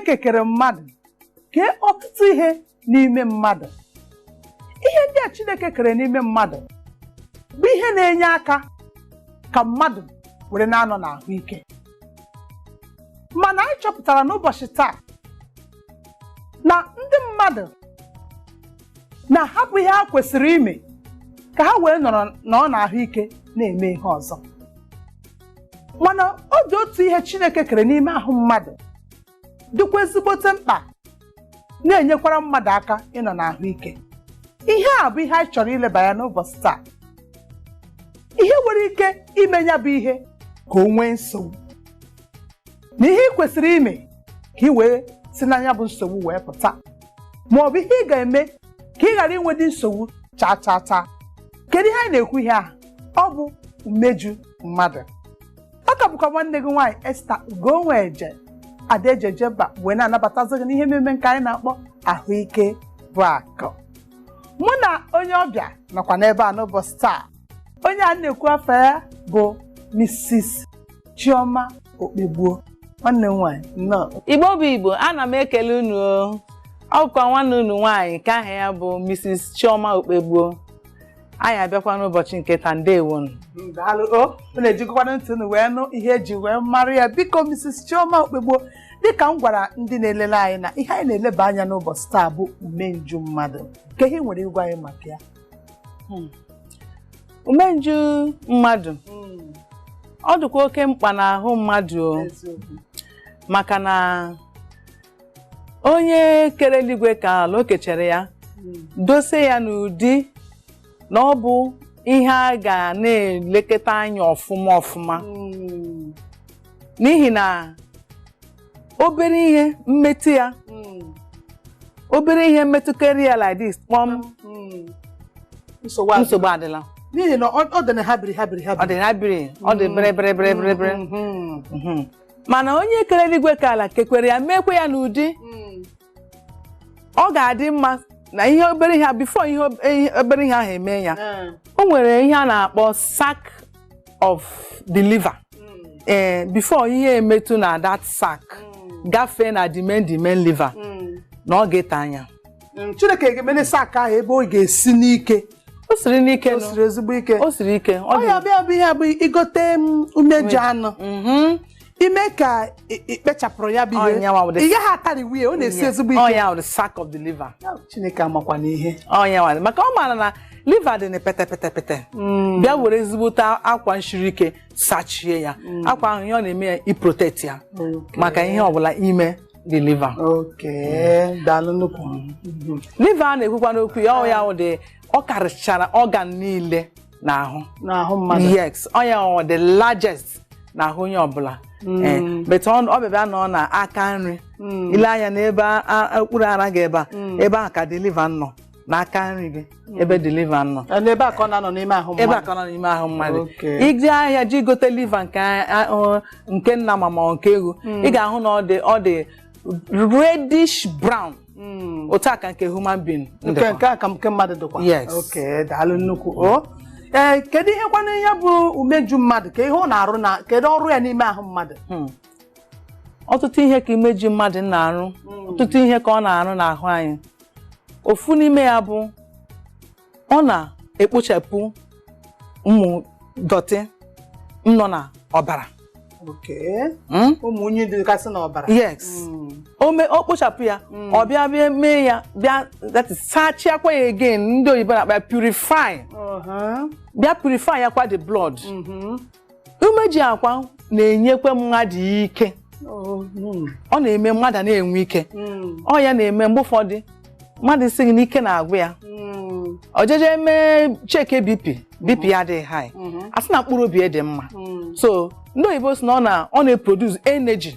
Chineke kere mmadụ kee ọtụtụ ihe n'ime mmadụ. Ihe ndị a Chineke kere n'ime mmadụ bụ ihe na-enye aka ka mmadụ were na-anọ n'ahụike. Mana anyị chọpụtara n'ụbọchị taa na ndị mmadụ na-ahapụ ihe ha kwesịrị ime ka ha wee nọrọ n'ahụike na-eme ihe ọzọ. Mana ọ dị otu ihe Chineke kere n'ime ahụ mmadụ dịkwa ezigbote mkpa na-enyekwara mmadụ aka ịnọ n'ahụike. Ihe a bụ ihe anyị chọrọ ileba ya n'ụbọchị taa. Ihe nwere ike ime ya bụ ihe ka o nwee nsogbu, na ihe ị kwesịrị ime ka ị wee si n'anya bụ nsogbu wee pụta, ma ọ bụ ihe ị ga-eme ka ị ghara inwedị nsogbu chaa. Kedu ihe anyị na-ekwu ihe a? Ọ bụ mmeju mmadụ. Ọ ka bụkwa nwanne gị nwaanyị Esther Ugonweje Adejejeba wee na-anabatazi gị n'ihe mmemme nke anyị na-akpọ ahụike bụ akụ. Mụ na onye ọbịa nọkwa n'ebe a n'ụbọchị taa. Onye a na-ekwu afọ ya bụ Mrs. Chioma Okpegbuo. Nwanne m nwaanyị nnọọ. Igbo bụ Igbo, ana m ekele unu. Ọkwa nwanne unu nwaanyị ka aha ya bụ Mrs. Chioma Okpegbuo. Anyị abịakwa n'ụbọchị nke taa, ndewo. Daalụ. Unu ejikọkwana ntị unu wee nụ ihe eji wee mara ya. Biko Mrs. Chioma Okpegbuo, dịka m gwara ndị na-elele anyị na ihe anyị na-eleba anya n'ụbọchị taa bụ umenju mmadụ. Ka ihe nwere ịgwa anyị maka ya? Umenju mmadụ ọ dịkwa oke mkpa n'ahụ mmadụ, maka na onye kere eluigwe ka ala o kechere ya dose ya n'ụdị na ọ bụ ihe a ga na-elekọta anya ọfụma n'ihi na obere ihe mmetụ ya, obere ihe mmetụkere ya like this kpọm, nsogbu adịla. N'ihi na ọ dị na habiri. Ọ dị habiri, ọ dị bere. Mana onye kere eluigwe ka ala kekwere ya, mekwe ya n'ụdị ọ ga-adị mma na ihe obere ihe before ihe obere ihe ahụ eme ya. O nwere ihe a na-akpọ sac of the liver. Before ihe emetụ na that sac gafee na the main liver, na ọ ga-ete anya. Chineke ga-emene sac ahụ ebe ọ ga-esi n'ike. O siri n'ike, o siri ezigbo ike. O siri ike. Ọ ya bịa bụ ihe bụ igote umeju anụ. Ime ka ikpechapụrụ ya bụ ihe. Ị gaghị atariwie, ọ na-esi ezigbo ike. Ọ ya the sac of the liver. Chineke amakwa n'ihe. Ọ ya maka ọ maara na liver dị na pete. Bịa were ezigbote akwa nshiri ike sachie ya. Akwa ahụ ihe ọ na-eme ya iprotect ya maka ihe ọbụla ime the liver. Daalụ nnukwu. Liver a na-ekwukwa n'okwu ya, ọ dị ọ karịchara organ niile n'ahụ mmadụ. Yes, ọ ya the largest n'ahụ onye ọbụla. But ọ bịa nọ na aka nri. Ile anya n'ebe okpuru ara gị ebe a ka the liver nọ, n'aka nri gị ebe the liver nọ. Ebe a ka ọ na-anọ n'ime ahụ mmadụ. Ebe a ka ọ nọ n'ime ahụ mmadụ. Iji ahịa ji gote liver nke nna mama nke ewu, ị ga-ahụ na ọ dị reddish brown. Otu aka nke human being. Nke aka nke mmadụ dịkwa. Yes. Daalụ nnukwu. Kedu ihe kwana ya bụ umeju mmadụ? Ka ihe ọ na-arụ na kedu ọrụ ya n'ime ahụ mmadụ? Ọtụtụ ihe ka imeju mmadụ na-arụ. Ọtụtụ ihe ka ọ na-arụ n'ahụ anyị. Ofu n'ime ya bụ ọ na-ekpochapụ ụmụ dọtị nọ na ọbara. Ụmụ unyi dịgasị n'ọbara. Yes. O kpochapụ ya, ọ bịa mee ya that is sachiakwa ya again, ndị oyibo na-akpa purify. Bịa purify ya kwa the blood. Umeji akwa na-enyekwa mmadụ ike. Ọ na-eme mmadụ na-enwe ike. Ọ ya na-eme mgbe ụfọdụ mmadụ si gị n'ike na-agwụ ya. Ọ jeje mee cheke BP ya dị high. Asị na mkpụrụ obi dị mma. So ndị oyibo si na ọ na-produce energy.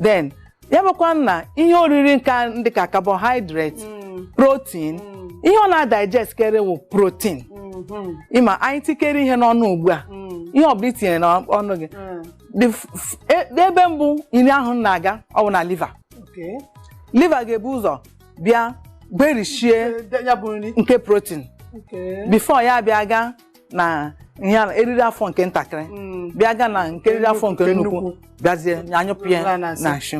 Then ya bụkwa na ihe oriri ndị ka carbohydrate, protein, ihe ọ na-digest kere wụ protein. Ịma anyị tikere ihe n'ọnụ ugbu a, ihe ọbụla itinye n'ọnụ gị, ebe mbụ nri ahụ na-aga ọ bụ na liver. Liver ga-ebu ụzọ bịa gberishie nke protein before ya bịa ga na ihe a eriri afọ nke ntakịrị bịa gaa na nke eriri afọ nke nnukwu bịazie anyụpụ ya na nshi.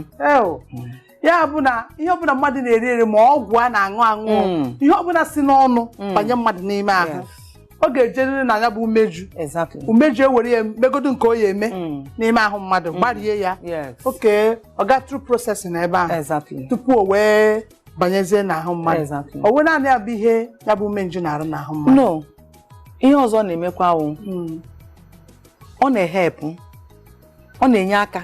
Ya bụ na ihe ọbụla mmadụ na-eri eri ma ọgwụ a na-aṅụ aṅụ ihe ọbụla si n'ọnụ banye mmadụ n'ime ahụ ọ ga-ejerịrị na ya bụ umeju. Umeju ewere ya megodu nke o ya eme n'ime ahụ mmadụ gbarie ya oke ọ ga through processing ebe ahụ tupu o wee banyezie n'ahụ mmadụ. O wee naanị ya bụ ihe ya bụ umeju na-arụ n'ahụ mmadụ. No, ihe ọzọ na-emekwa awụ ọ na-ehepụ, ọ na-enye aka.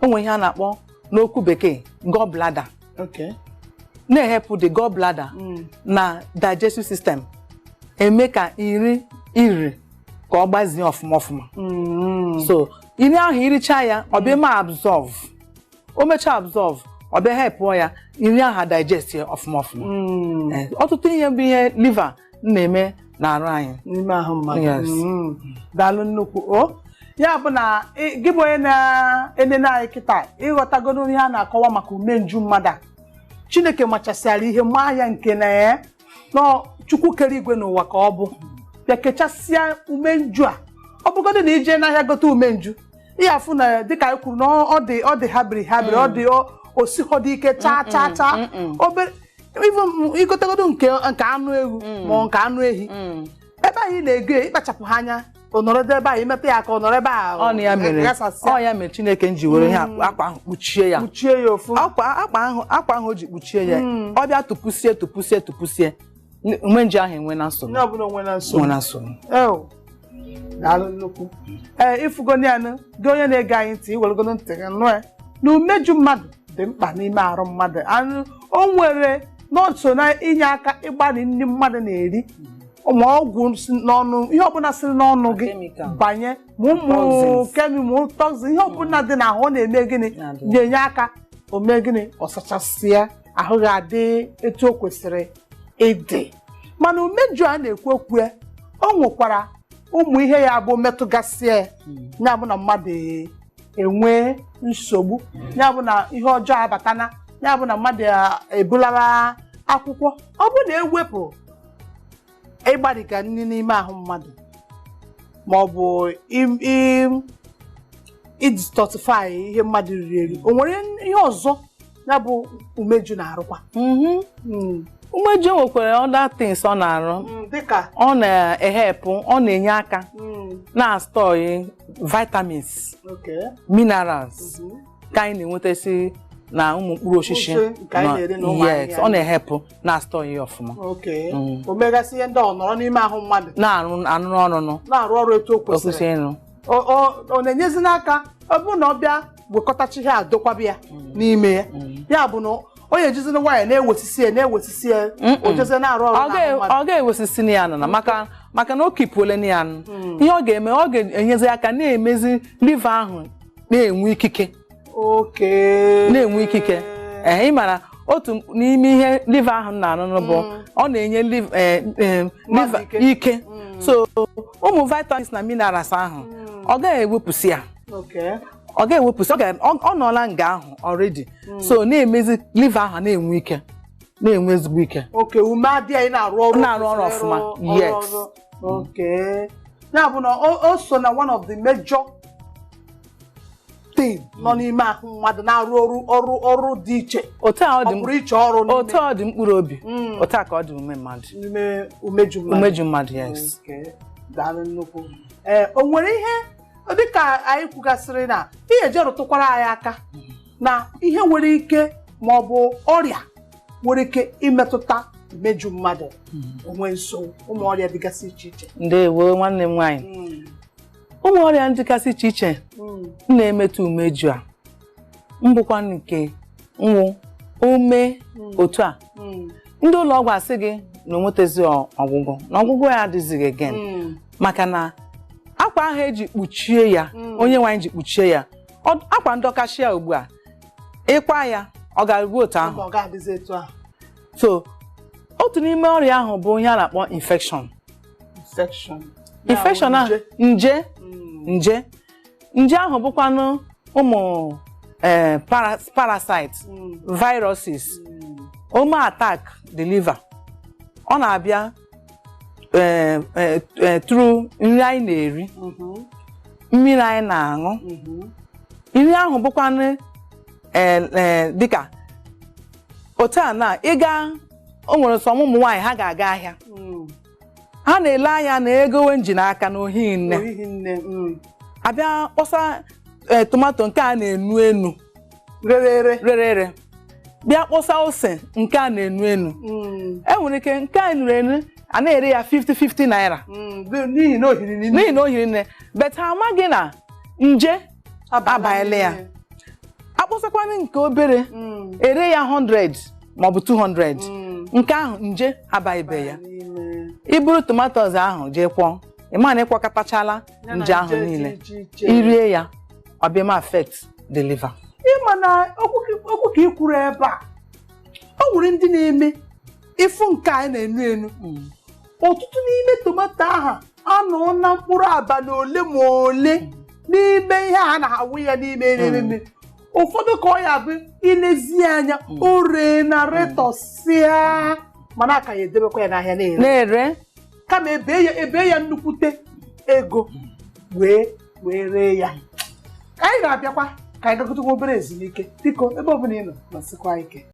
O nwere ihe a na-akpọ n'okwu bekee gallbladder. Na-ehepụ the gallbladder na digestive system eme ka iri ka ọ gbazie ọfụma. So iri ahụ iricha ya ọ bịa ma absorb, o mechaa absorb ọ bịa hepụ ya iri ahụ digest ya ọfụma. Ọtụtụ ihe bụ ihe liver na-eme n'arụ anyị n'ime ahụ mmadụ. Daalụ nnukwu. Ya bụ na gị bụ onye na-enene anyị kịta ịghọtagodo ihe a na-akọwa maka umenju mmadụ a. Chineke machasịara ihe maa ya nke na ya na Chukwu kere igwe n'ụwa ka ọ bụ bịa kechasịa umenju a. Ọ bụgodo na ije n'ahịa gote umenju ihe afụ na dịka anyị kwuru na ọ dị habiri ọ dị osiho dị ike chaa obere igotegodo nke anụ ewu ma nke anụ ehi ebe anyị na-ego ịkpachapụ ha anya ọnọrọdụ ebe ahụ imetụ ya aka ọnọrọ ebe ahụ. Ọ ya mere Chineke ji were ihe akwa ahụ kpuchie ya ofu akwa ahụ o ji kpuchie ya ọ bịa tụpụsie umenju ahụ enwe na nsogbu. Onye ọbụla onwe na nsogbu. Daalụ nnukwu. Ifugoni anụ gị onye na-ege anyị ntị iweregodo ntị gị nụ ya na umeju mmadụ dị mkpa n'ime arụ mmadụ. O nwere n'otu na inye aka ịgbari nri mmadụ na-eri ma ọgwụ n'ọnụ ihe ọbụla siri n'ọnụ gị banye ma ụmụ kemikal toxin ihe ọbụla dị n'ahụ ọ na-eme gịnị na-enye aka o mee gịnị ọ sachasịa ahụ ga-adị etu o kwesịrị ịdị. Mana umeju a na-ekwu okwu ya o nwekwara ụmụ ihe ya bụ metụgasị ya bụ na mmadụ enwe nsogbu ya bụ na ihe ọjọọ abatana ya bụ na mmadụ ebulara akwụkwọ. Ọ bụ na ewepụ ịgbariga nri n'ime ahụ mmadụ ma ọ bụ idistọtifai ihe mmadụ riri eri o nwere ihe ọzọ ya bụ umeju na-arụkwa. Umeju nwekwara other things ọ na-arụ dịka ọ na-ehepụ, ọ na-enye aka na-astọị vitamins minerals ka anyị na-enwetasị na ụmụ mkpụrụ osisi. Yes, ọ na-ehepụ na-astọ ya ọfụma. O megasị ihe ndị ọ nọrọ n'ime ahụ mmadụ na-arụ ọrụ etu o kwesịrị. Ọ na-enyezi n'aka ọ bụrụ na ọ bịa wekọtachi ihe adọkwaba ya n'ime ya ya bụ na onye ejizi nwanyị na-ewesisi ya o jeze na-arụ ọrụ n'ahụ mmadụ. Ọ ga-ewesisi ya na maka na o kipụole ya ihe ọ ga-eme ọ ga-enyezi aka na-emezi liver ahụ na-enwe ikike. Na-enwe ikike. Ị mara otu n'ime ihe liver ahụ na-arụ bụ ọ na-enye liver ike. So ụmụ vitamins na minerals ahụ ọ ga-ewepụsị ya. Ọ ga-ewepụsị ọ nọla nga ahụ already. So na-emezi liver ahụ na-enwe ike na-enwe ezigbo ike. Ume adịghị na-arụ ọrụ ọfụma. Yes. Ya bụ na o so na one of the major nọ n'ime ahụ mmadụ na-arụ ọrụ dị iche. Otu a ọ dị mkpụrụ obi otu a ka ọ dị ume mmadụ. N'ime umeju mmadụ. Yes. Daalụ nnukwu. O nwere ihe dịka anyị kwugasịrị na ihe eje rụtụkwara anyị aka na ihe nwere ike ma ọ bụ ọrịa nwere ike imetụta umeju mmadụ onwe nso ụmụ ọrịa dịgasị iche iche. Ndewo nwanne m nwaanyị. Ụmụ ọrịa dịgasị iche iche na-emetụ umeju a mbụkwa nke nwụ ome otu a ndị ụlọ ọgwụ asị gị na onwetezi ọgwụgwọ na ọgwụgwọ ya adịzighị again maka na akwa ahụ eji kpuchie ya onye nwaanyị ji kpuchie ya akwa ndọkachi ya ugbu a ịkwa ya ọ ga-arụbu otu ahụ. So otu n'ime ọrịa ahụ bụ ihe a na-akpọ infection ahụ nje ahụ bụkwanụ ụmụ parasites viruses ome attack the liver. Ọ na-abịa tru nri anyị na-eri, mmiri anyị na-aṅụ. Nri ahụ bụkwanụ dịka otu a na ịga, o nwere sọ ụmụ nwaanyị ha ga-aga ahịa, ha na-ele anya na ego nji n'aka na ohi nne abịa kpọsa tomato nke a na-enu enu rere bịa kpọsa ose nke a na-enu enu. Enwere ike nke a nuru enu a na-ere ya 50 naira n'ihi na ohiri nne, bet ha amaghị na nje abanyela ya. Akpọsakwana nke obere ere ya 100 maọbụ 200, nke ahụ nje abaghịbe ya. Iburu tomatoes ahụ jee kwọọ, ịma na ịkwọkọtachala nje ahụ niile, irie ya ọ bịa ma affect the liver. Ịma na okwu ka ị kwuru ebe a, o nwere ndị na-eme ịfụ nke anyị na-enu enu, ọtụtụ n'ime tomato ahụ anọ na mkpụrụ abalị ole ma ole n'ime ihe a na-awụ ya n'ime. Ụfọdụ ka ọ ya bụ ilezi anya o ree na retọsịa, mana aka ya edebekwa ya n'ahịa na-ere, kama ebe ya nnukwute ego wee ree ya. Anyị ga-abịakwa ka anyị gagotekwa obere ezumike. Biko, ebe ọ bụla ị nọ, nọsikwa ike.